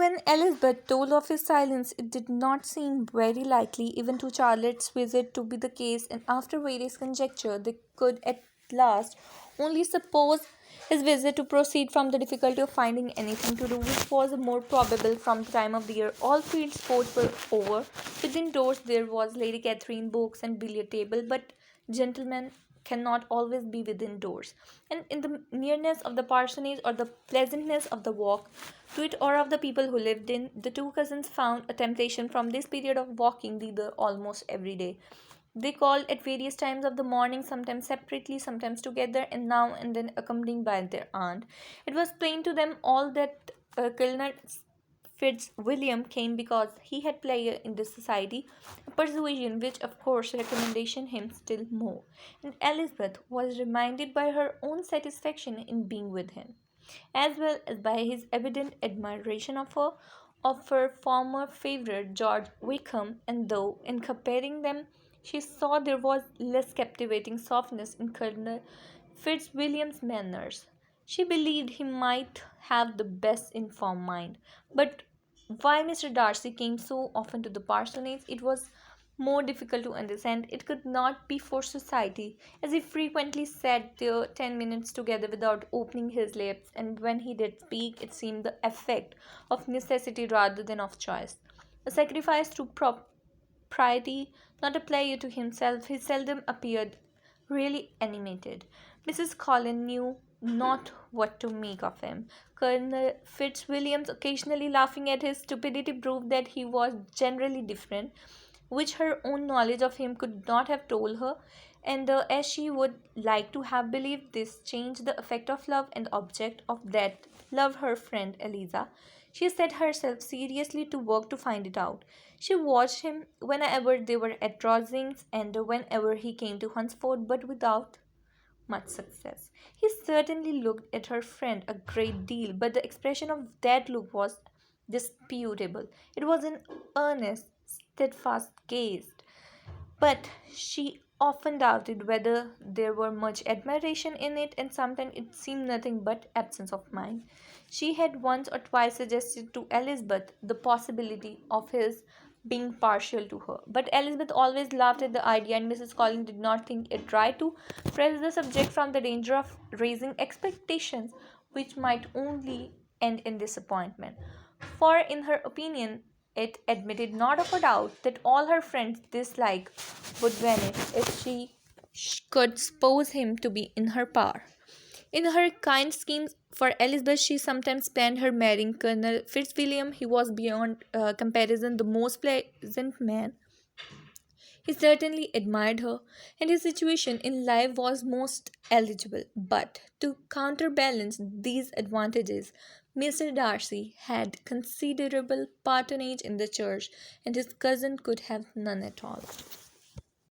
When Elizabeth told of his silence, it did not seem very likely even to Charlotte's visit to be the case, and after various conjecture, they could at last only suppose his visit to proceed from the difficulty of finding anything to do, which was more probable from the time of the year. All field sports were over. Within doors there was Lady Catherine, books, and billiard table, but gentlemen cannot always be within doors, and in the nearness of the parsonage or the pleasantness of the walk to it or of the people who lived in, the two cousins found a temptation from this period of walking thither almost every day. They called at various times of the morning, sometimes separately, sometimes together, and now and then accompanied by their aunt. It was plain to them all that Colonel Fitzwilliam came because he had pleasure in this society, a persuasion which of course recommended him still more, and Elizabeth was reminded by her own satisfaction in being with him, as well as by his evident admiration of her former favourite George Wickham, and though in comparing them she saw there was less captivating softness in Colonel Fitzwilliam's manners, she believed he might have the best informed mind. But why Mr. Darcy came so often to the parsonage, it was more difficult to understand. It could not be for society, as he frequently sat there 10 minutes together without opening his lips, and when he did speak, it seemed the effect of necessity rather than of choice. A sacrifice to propriety, not a pleasure to himself, he seldom appeared really animated. Mrs. Colin knew not what to make of him. Colonel Fitzwilliam's occasionally laughing at his stupidity proved that he was generally different, which her own knowledge of him could not have told her, and as she would like to have believed this changed the effect of love and the object of that love her friend Eliza, she set herself seriously to work to find it out. She watched him whenever they were at Rosings and whenever he came to Hunsford, but without much success. He certainly looked at her friend a great deal, but the expression of that look was disputable. It was an earnest, steadfast gaze, but she often doubted whether there were much admiration in it, and sometimes it seemed nothing but absence of mind. She had once or twice suggested to Elizabeth the possibility of his being partial to her, but Elizabeth always laughed at the idea, and Mrs. Collins did not think it right to press the subject from the danger of raising expectations which might only end in disappointment. For, in her opinion, it admitted not of a doubt that all her friends' dislike would vanish if she could suppose him to be in her power. In her kind schemes for Elizabeth, she sometimes planned her marrying Colonel Fitzwilliam. He was beyond comparison the most pleasant man. He certainly admired her, and his situation in life was most eligible. But to counterbalance these advantages, Mr. Darcy had considerable patronage in the church, and his cousin could have none at all.